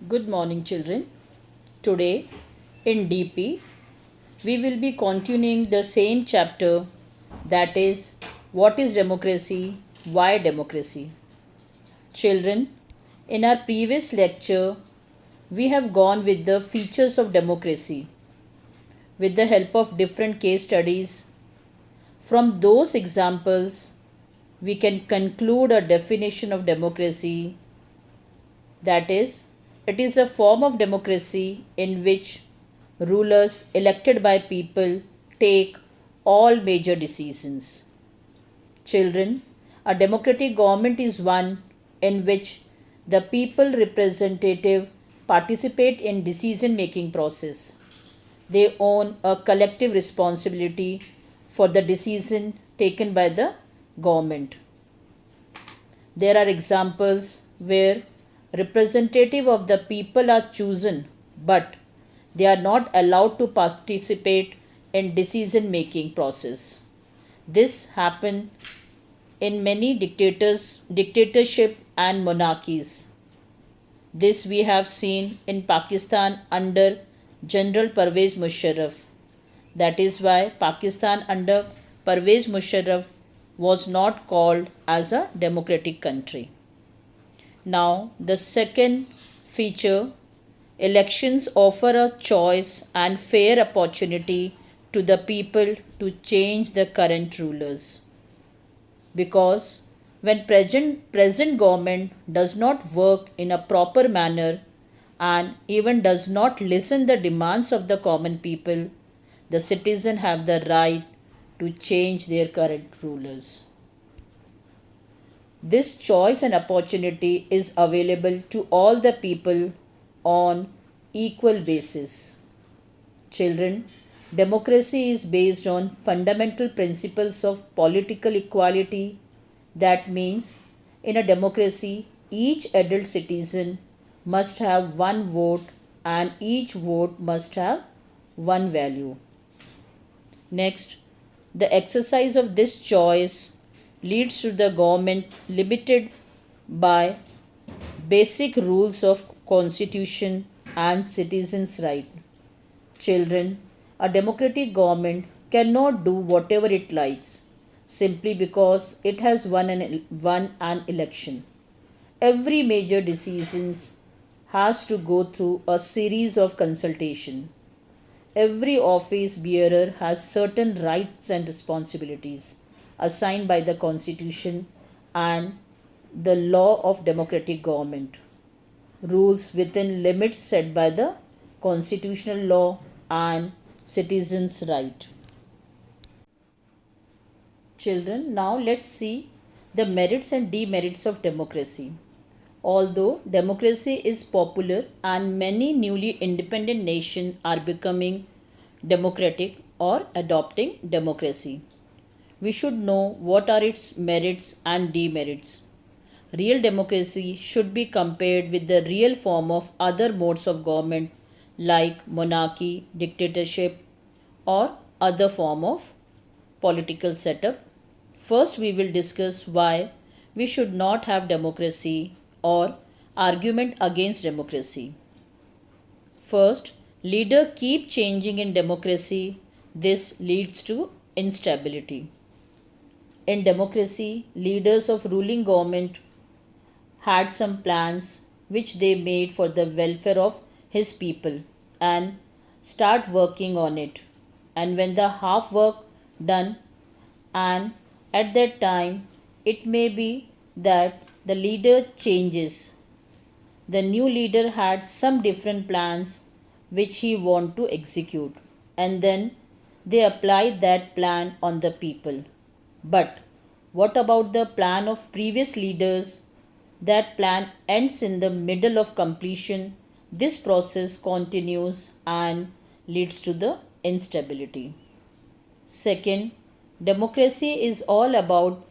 Good morning, children. Today in DP, we will be continuing the same chapter, that is, what is democracy, why democracy. Children, in our previous lecture, we have gone with the features of democracy with the help of different case studies. From those examples, we can conclude a definition of democracy, that is, it is a form of democracy in which rulers elected by people take all major decisions. Children, a democratic government is one in which the people representative participate in decision making process. They own a collective responsibility for the decision taken by the government. There are examples where representative of the people are chosen, but they are not allowed to participate in decision making process. This happened in many dictatorship and monarchies. This we have seen in Pakistan under General Pervez Musharraf. That is why Pakistan under Pervez Musharraf was not called as a democratic country. Now, the second feature, elections offer a choice and fair opportunity to the people to change the current rulers. Because when present government does not work in a proper manner and even does not listen the demands of the common people, the citizen have the right to change their current rulers. This choice and opportunity is available to all the people on equal basis. Children, democracy is based on fundamental principles of political equality. That means, in a democracy, each adult citizen must have one vote and each vote must have one value. Next, the exercise of this choice leads to the government limited by basic rules of constitution and citizens' right. Children, a democratic government cannot do whatever it likes simply because it has won an election. Every major decision has to go through a series of consultation. Every office bearer has certain rights and responsibilities assigned by the constitution and the law of democratic government. Rules within limits set by the constitutional law and citizens' right. Children, now let's see the merits and demerits of democracy. Although democracy is popular and many newly independent nations are becoming democratic or adopting democracy, we should know what are its merits and demerits. Real democracy should be compared with the real form of other modes of government like monarchy, dictatorship, or other form of political setup. First, we will discuss why we should not have democracy or argument against democracy. First, leaders keep changing in democracy. This leads to instability. In democracy, leaders of ruling government had some plans which they made for the welfare of his people and start working on it. And when the half work done, and at that time it may be that the leader changes. The new leader had some different plans which he want to execute, and then they applied that plan on the people. But what about the plan of previous leaders? That plan ends in the middle of completion. This process continues and leads to the instability. Second, democracy is all about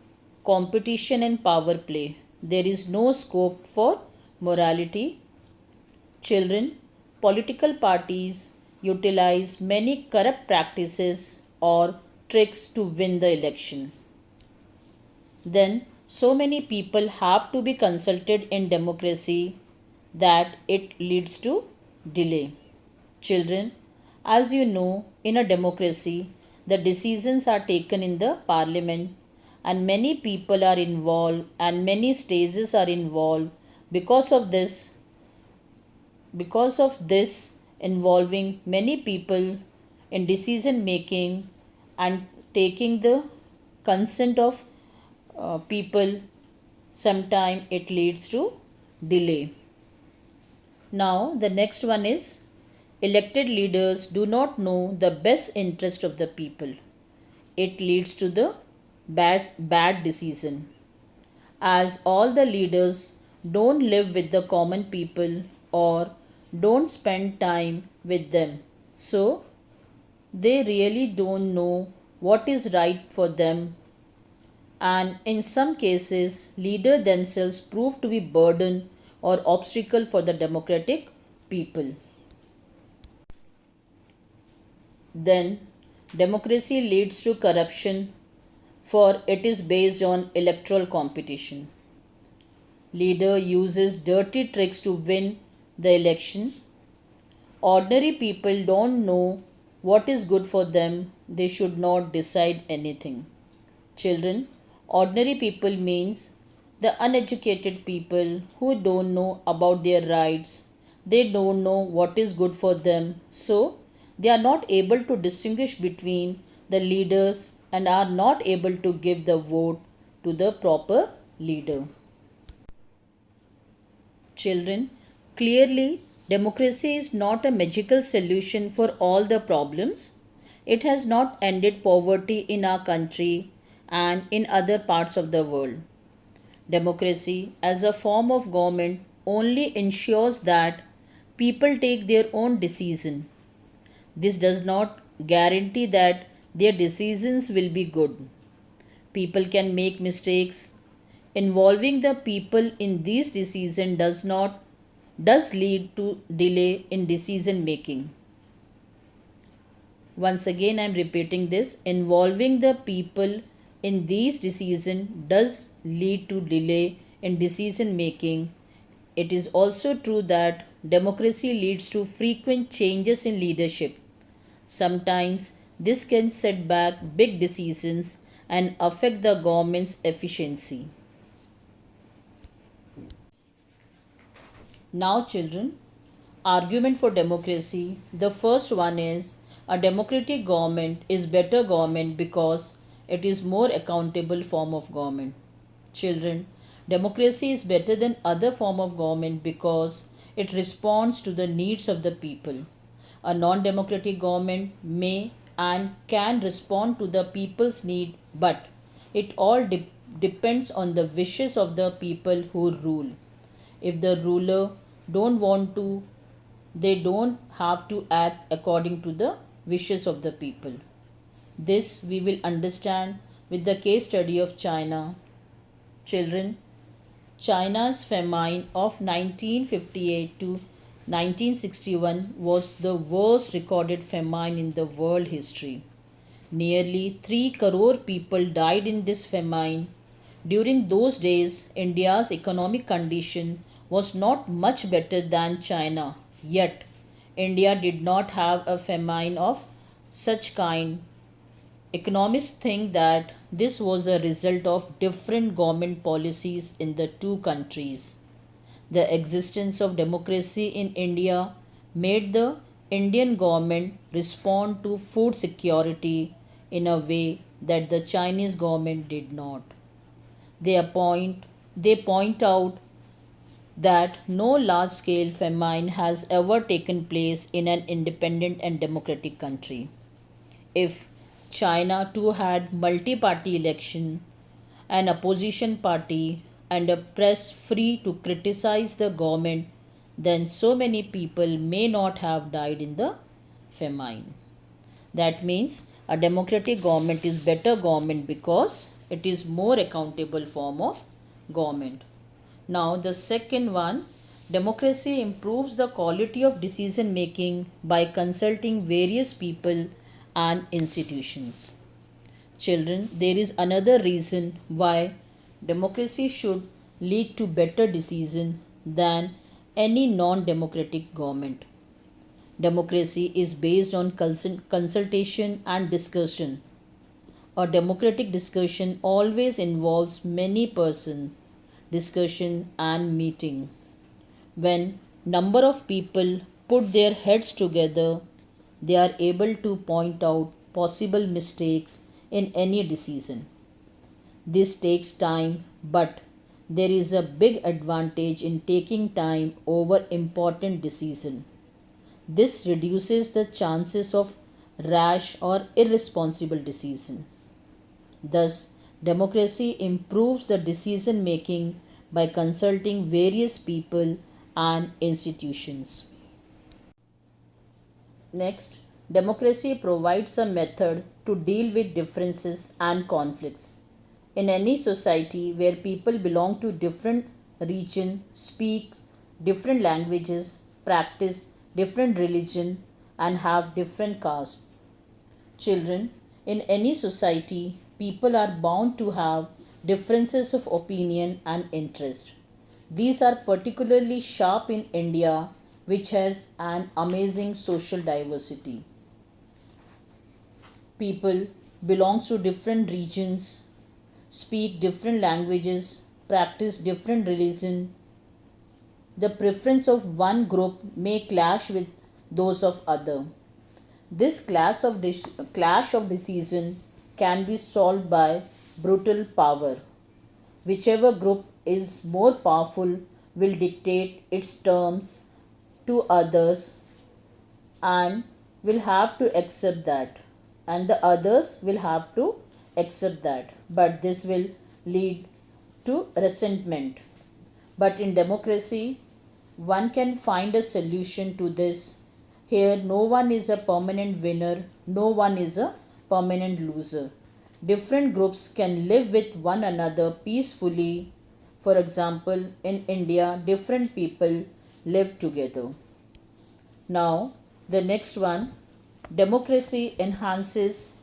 competition and power play. There is no scope for morality. Children, political parties utilize many corrupt practices or tricks to win the election. Then, so many people have to be consulted in democracy that it leads to delay. Children, as you know, in a democracy, the decisions are taken in the parliament and many people are involved and many stages are involved. Because of this, involving many people in decision making and taking the consent of people, sometime it leads to delay. Now, the next one is elected leaders do not know the best interest of the people. It leads to the bad decision. As all the leaders don't live with the common people or don't spend time with them. So, they really don't know what is right for them, and in some cases leaders themselves prove to be burden or obstacle for the democratic people. Then democracy leads to corruption, for it is based on electoral competition. Leader uses dirty tricks to win the election. Ordinary people don't know what is good for them. They should not decide anything. Children, ordinary people means the uneducated people who don't know about their rights. They don't know what is good for them. So, they are not able to distinguish between the leaders and are not able to give the vote to the proper leader. Children, clearly, democracy is not a magical solution for all the problems. It has not ended poverty in our country and in other parts of the world. Democracy, as a form of government, only ensures that people take their own decision. This does not guarantee that their decisions will be good. People can make mistakes. Involving the people in these decisions does lead to delay in decision making. Once again I am repeating this, involving the people in these decisions does lead to delay in decision making. It is also true that democracy leads to frequent changes in leadership. Sometimes this can set back big decisions and affect the government's efficiency. Now, children, argument for democracy. The first one is a democratic government is better government because it is more accountable form of government. Children, democracy is better than other form of government because it responds to the needs of the people. A non-democratic government may and can respond to the people's need, but it all depends on the wishes of the people who rule. If the ruler don't want to, they don't have to act according to the wishes of the people. This we will understand with the case study of China. Children, China's famine of 1958 to 1961 was the worst recorded famine in the world history. Nearly 3 crore people died in this famine. During those days, India's economic condition was not much better than China, yet India did not have a famine of such kind. Economists think that this was a result of different government policies in the two countries. The existence of democracy in India made the Indian government respond to food security in a way that the Chinese government did not. They point out that no large scale famine has ever taken place in an independent and democratic country. If China too had multi-party election, an opposition party and a press free to criticize the government, then so many people may not have died in the famine. That means a democratic government is better government because it is more accountable form of government. Now the second one, democracy improves the quality of decision making by consulting various people and institutions. Children, there is another reason why democracy should lead to better decision than any non democratic government. Democracy is based on consultation and discussion. A democratic discussion always involves many persons, discussion and meeting. When number of people put their heads together, they are able to point out possible mistakes in any decision. This takes time, but there is a big advantage in taking time over important decision. This reduces the chances of rash or irresponsible decision. Thus, democracy improves the decision making by consulting various people and institutions. Next, democracy provides a method to deal with differences and conflicts. In any society where people belong to different region, speak different languages, practice different religion and have different caste. Children, in any society, people are bound to have differences of opinion and interest. These are particularly sharp in India, which has an amazing social diversity. People belongs to different regions, speak different languages, practice different religion. The preference of one group may clash with those of other. This clash of decision can be solved by brutal power. Whichever group is more powerful will dictate its terms to others and will have to accept that, and the others will have to accept that, but this will lead to resentment. But in democracy, one can find a solution to this. Here, no one is a permanent winner, no one is a permanent loser. Different groups can live with one another peacefully. For example, in India, different people live together. Now, the next one, democracy enhances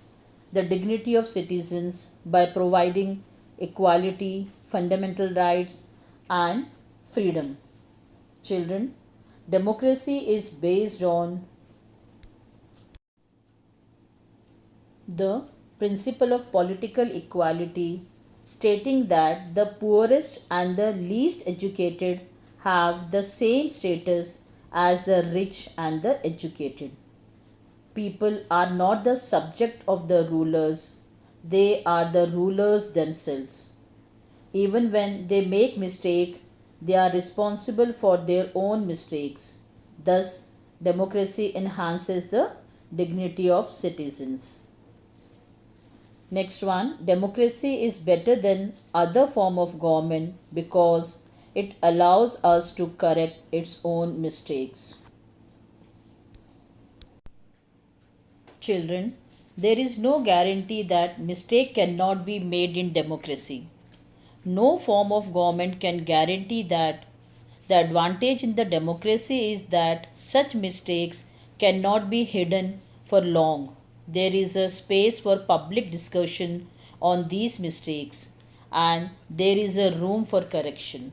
the dignity of citizens by providing equality, fundamental rights, and freedom. Children, democracy is based on the principle of political equality, stating that the poorest and the least educated have the same status as the rich and the educated. People are not the subject of the rulers, they are the rulers themselves. Even when they make mistake, they are responsible for their own mistakes. Thus, democracy enhances the dignity of citizens. Next one, democracy is better than other form of government because it allows us to correct its own mistakes. Children, there is no guarantee that mistake cannot be made in democracy. No form of government can guarantee that. The advantage in the democracy is that such mistakes cannot be hidden for long. There is a space for public discussion on these mistakes and there is a room for correction.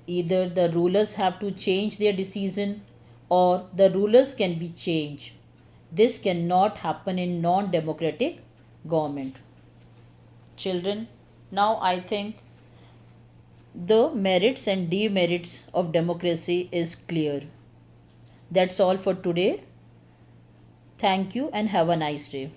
Either the rulers have to change their decision or the rulers can be changed. This cannot happen in non-democratic government. Children, now I think the merits and demerits of democracy is clear. That's all for today. Thank you and have a nice day.